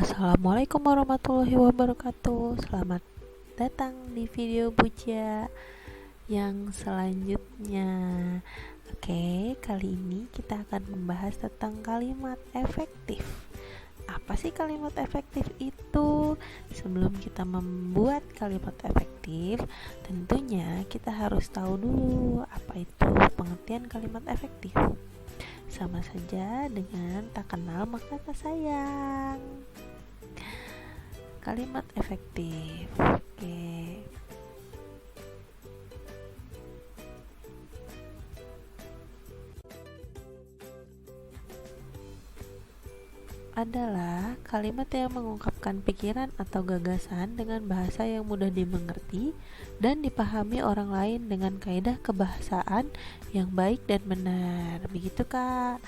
Assalamualaikum warahmatullahi wabarakatuh. Selamat datang di video Buja yang selanjutnya. Oke, kali ini kita akan membahas tentang kalimat efektif. Apa sih kalimat efektif itu? Sebelum kita membuat kalimat efektif, tentunya kita harus tahu dulu apa itu pengertian kalimat efektif. Sama saja dengan tak kenal maka tak sayang. Kalimat efektif. Oke. Adalah kalimat yang mengungkapkan pikiran atau gagasan dengan bahasa yang mudah dimengerti dan dipahami orang lain dengan kaidah kebahasaan yang baik dan benar. Begitu, Kak.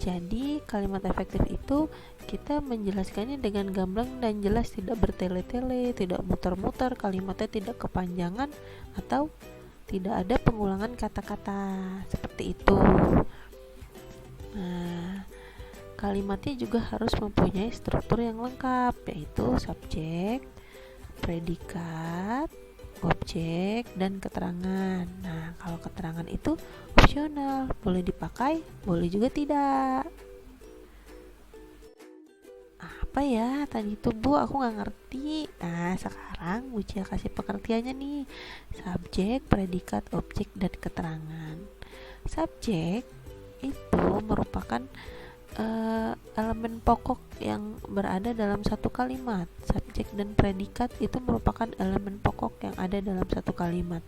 Jadi, kalimat efektif itu kita menjelaskannya dengan gamblang dan jelas, tidak bertele-tele, tidak muter-muter, kalimatnya tidak kepanjangan atau tidak ada pengulangan kata-kata. Seperti itu. Nah, kalimatnya juga harus mempunyai struktur yang lengkap, yaitu subjek, predikat, objek, dan keterangan. Nah, kalau keterangan itu opsional, boleh dipakai, boleh juga tidak. Apa ya tadi itu, Bu? Aku nggak ngerti. Nah, sekarang Bucia kasih pengertiannya nih. Subjek, predikat, objek, dan keterangan. Subjek itu merupakan elemen pokok yang berada dalam satu kalimat. Subjek dan predikat itu merupakan elemen pokok yang ada dalam satu kalimat.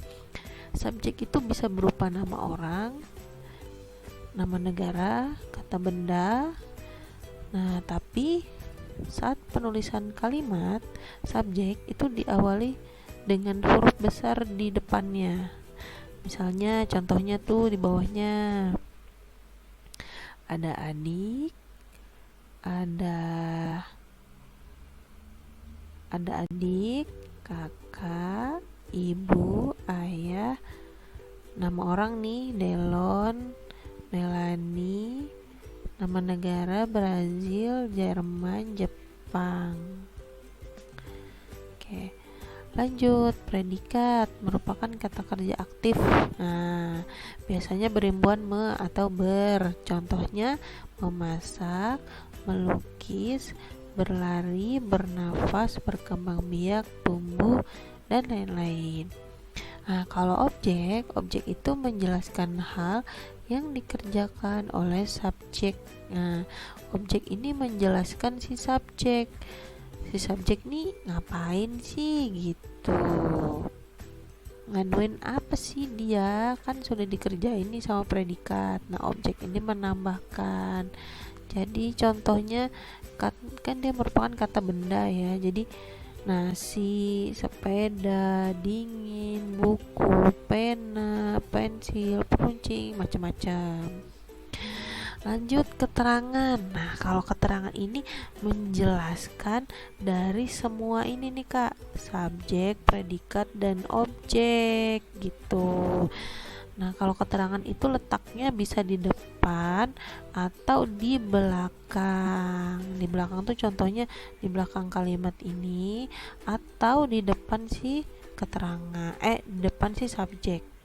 Subjek itu bisa berupa nama orang, nama negara, kata benda. Nah, tapi saat penulisan kalimat, subjek itu diawali dengan huruf besar di depannya. Misalnya contohnya tuh di bawahnya ada adik, ada adik, kakak, ibu, ayah, nama orang nih Delon, Melani, nama negara Brazil, Jerman, Jepang. Oke. Lanjut, predikat merupakan kata kerja aktif. Nah, biasanya berimbuhan me atau ber. Contohnya memasak, melukis, berlari, bernafas, berkembang biak, tumbuh, dan lain-lain. Nah, kalau objek itu menjelaskan hal yang dikerjakan oleh subjek. Nah, objek ini menjelaskan si subjek. Si subjek nih ngapain sih gitu, ngaduin apa sih dia, kan sudah dikerjain nih sama predikat. Nah, objek ini menambahkan. Jadi contohnya kan dia merupakan kata benda ya. Jadi nasi, sepeda, dingin, buku, pena, pensil, peruncing, macam-macam. Lanjut, keterangan. Nah, kalau keterangan ini menjelaskan dari semua ini nih, Kak. Subjek, predikat, dan objek gitu. Nah, kalau keterangan itu letaknya bisa di depan atau di belakang. Di belakang tuh contohnya di belakang kalimat ini atau di depan si keterangan, di depan si subjek.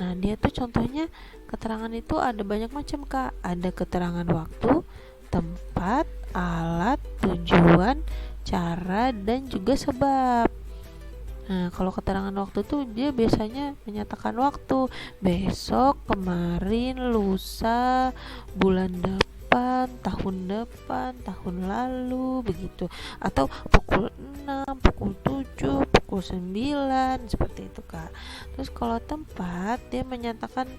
Nah, dia tuh contohnya keterangan itu ada banyak macam, Kak. Ada keterangan waktu, tempat, alat, tujuan, cara, dan juga sebab. Nah, kalau keterangan waktu tuh dia biasanya menyatakan waktu, besok, kemarin, lusa, bulan depan, tahun lalu, begitu. Atau pukul 6, pukul 7, pukul 9, seperti itu, Kak. Terus kalau tempat dia menyatakan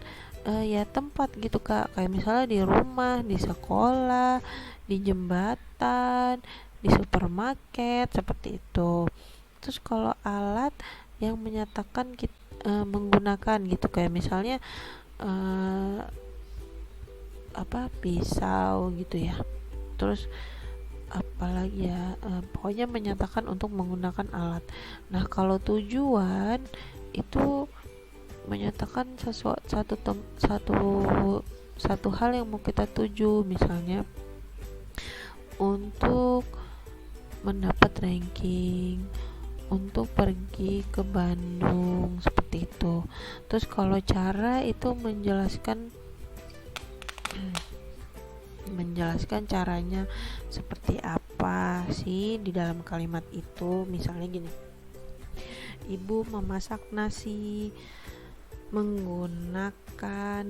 ya tempat gitu, Kak. Kayak misalnya di rumah, di sekolah, di jembatan, di supermarket, seperti itu. Terus kalau alat yang menyatakan kita menggunakan gitu, kayak misalnya pisau gitu ya. Terus apalagi ya, pokoknya menyatakan untuk menggunakan alat. Nah, kalau tujuan itu menyatakan satu hal yang mau kita tuju, misalnya untuk mendapat ranking untuk pergi ke Bandung seperti itu. Terus kalau cara itu menjelaskan caranya seperti apa sih di dalam kalimat itu. Misalnya gini, ibu memasak nasi menggunakan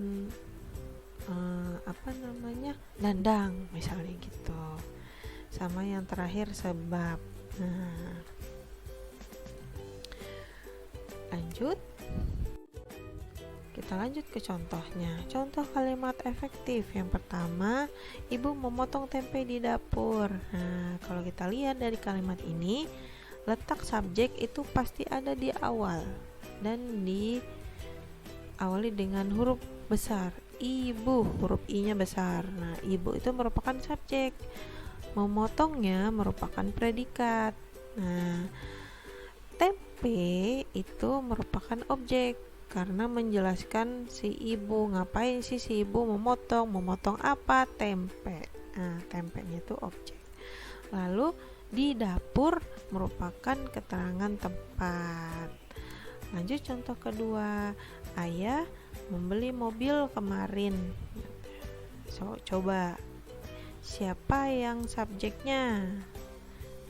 dandang misalnya gitu, sama yang terakhir sebab. Nah, kita lanjut ke contohnya. Contoh kalimat efektif yang pertama, ibu memotong tempe di dapur. Nah, kalau kita lihat dari kalimat ini, letak subjek itu pasti ada di awal dan diawali dengan huruf besar. Ibu, huruf I-nya besar. Nah, ibu itu merupakan subjek. Memotongnya merupakan predikat. Nah, tempe itu merupakan objek karena menjelaskan si ibu. Ngapain sih si ibu memotong apa? Tempe. Nah, tempenya itu objek. Lalu di dapur merupakan keterangan tempat. Lanjut contoh kedua, ayah membeli mobil kemarin. Coba siapa yang subjeknya?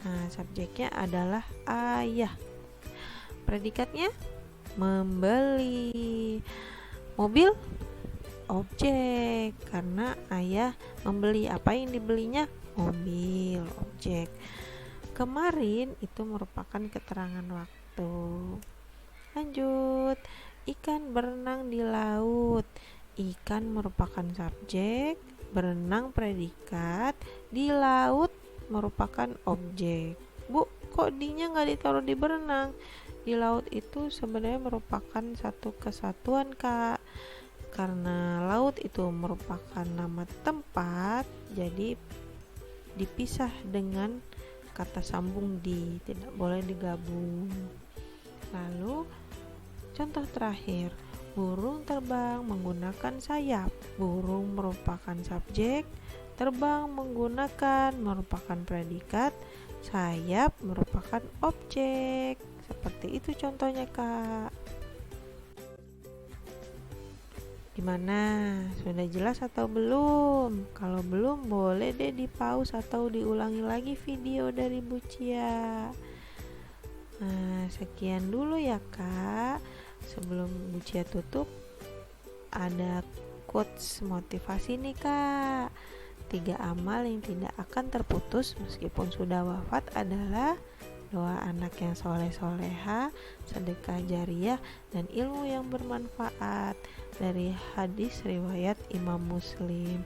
Nah, subjeknya adalah ayah. Predikatnya membeli. Mobil objek karena ayah membeli. Apa yang dibelinya? Mobil, objek. Kemarin itu merupakan keterangan waktu. Lanjut, ikan berenang di laut. Ikan merupakan subjek, berenang predikat, di laut merupakan objek. Bu, kok D-nya nggak ditaruh di berenang? Di laut itu sebenarnya merupakan satu kesatuan, Kak. Karena laut itu merupakan nama tempat, jadi dipisah dengan kata sambung di, tidak boleh digabung. Lalu contoh terakhir, burung terbang menggunakan sayap. Burung merupakan subjek, terbang menggunakan merupakan predikat, sayap merupakan objek. Seperti itu contohnya, Kak. Gimana? Sudah jelas atau belum? Kalau belum, boleh deh di pause atau diulangi lagi video dari Bu Cia. Nah, sekian dulu ya, Kak. Sebelum Bu Cia tutup, ada quotes motivasi nih, Kak. 3 amal yang tidak akan terputus meskipun sudah wafat adalah doa anak yang soleh-soleha, sedekah jariyah, dan ilmu yang bermanfaat. Dari hadis riwayat Imam Muslim.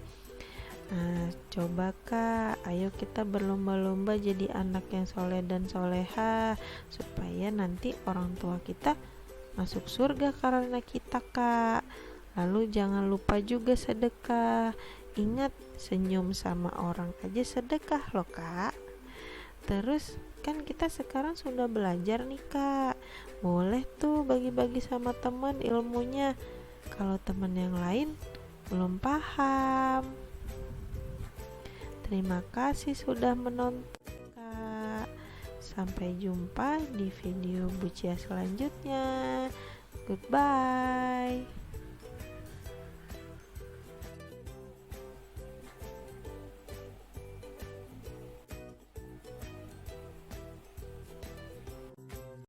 Nah, coba Kak, ayo kita berlomba-lomba jadi anak yang soleh dan soleha, supaya nanti orang tua kita masuk surga karena kita, Kak. Lalu jangan lupa juga sedekah. Ingat, senyum sama orang aja sedekah loh, Kak. Terus kan kita sekarang sudah belajar nih, Kak. Boleh tuh bagi-bagi sama teman ilmunya kalau teman yang lain belum paham. Terima kasih sudah menonton, Kak. Sampai jumpa di video Bu Cia selanjutnya. Goodbye.